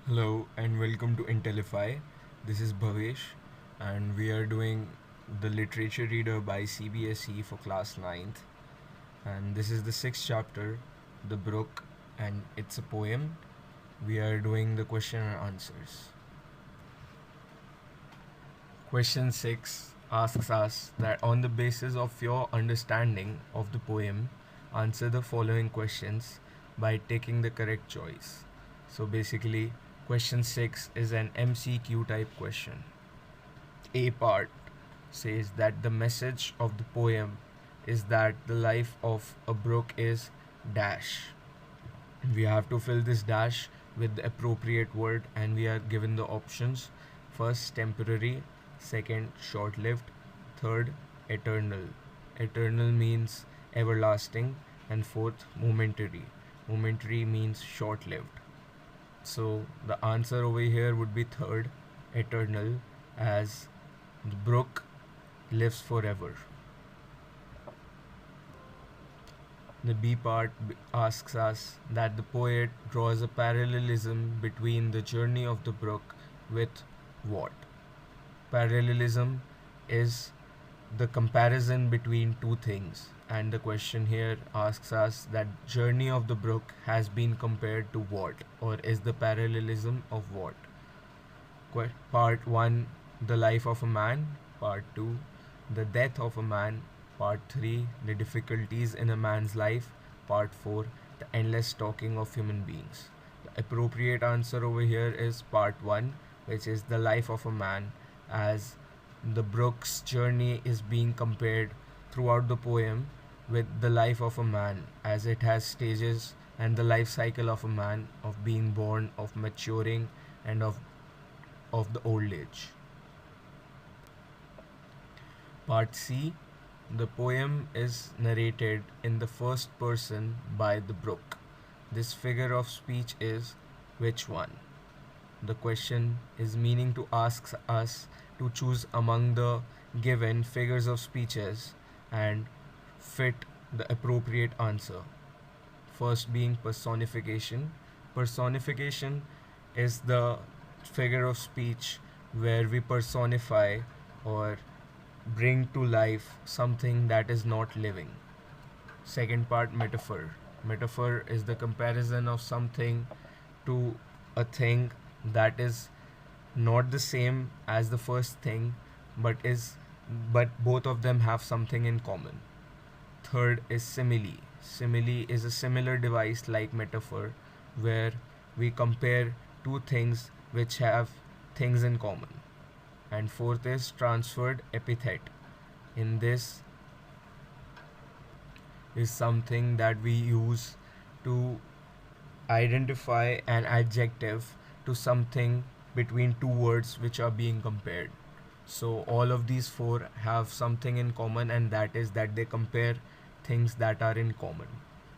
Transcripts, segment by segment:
Hello and welcome to Intellify. This is Bhavesh and we are doing the literature reader by CBSE for class ninth. And this is the sixth chapter, The Brook, and it's a poem. We are doing the question and answers. Question 6 asks us that on the basis of your understanding of the poem, answer the following questions by taking the correct choice. So basically, question 6 is an MCQ type question. A part says that the message of the poem is that the life of a brook is dash. We have to fill this dash with the appropriate word, and we are given the options. First, temporary; second, short lived; third, eternal. Eternal means everlasting; and fourth, momentary. Momentary means short lived. So the answer over here would be third, eternal, as the brook lives forever. The B part asks us that the poet draws a parallelism between the journey of the brook with what? Parallelism is the comparison between two things, and the question here asks us that journey of the brook has been compared to what, or is the parallelism of what? Part 1, the life of a man; part 2, the death of a man; part 3, the difficulties in a man's life; part 4, the endless talking of human beings. The appropriate answer over here is part 1, which is the life of a man, as the brook's journey is being compared throughout the poem with the life of a man, as it has stages and the life cycle of a man, of being born, of maturing, and of the old age. Part C, the poem is narrated in the first person by the brook. This figure of speech is which one? The question is meaning to ask us to choose among the given figures of speeches and fit the appropriate answer. First being personification. Personification is the figure of speech where we personify or bring to life something that is not living. Second part, metaphor. Metaphor is the comparison of something to a thing that is not the same as the first thing, but both of them have something in common. Third is simile. Simile is a similar device like metaphor where we compare two things which have things in common. And fourth is transferred epithet. In this is something that we use to identify an adjective to something between two words which are being compared. So all of these four have something in common, and that is that they compare things that are in common.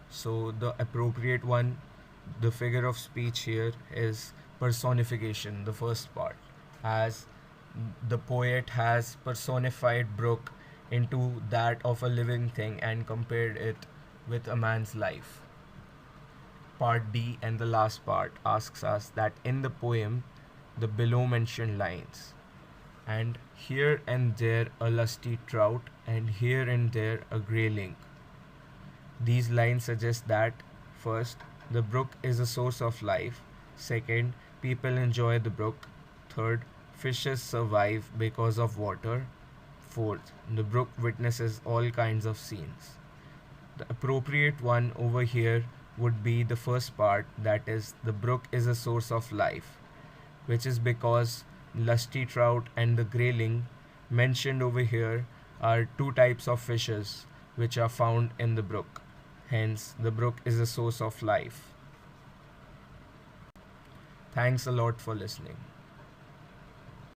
So the appropriate one, the figure of speech here is personification, the first part, as the poet has personified brook into that of a living thing and compared it with a man's life. Part D and the last part asks us that in the poem, the below mentioned lines, and here and there a lusty trout, and here and there a grayling. These lines suggest that first, the brook is a source of life; second, people enjoy the brook; third, fishes survive because of water; fourth, the brook witnesses all kinds of scenes. The appropriate one over here would be the first part, that is, the brook is a source of life, which is because lusty trout and the grayling mentioned over here are two types of fishes which are found in the brook. Hence, the brook is a source of life. Thanks a lot for listening.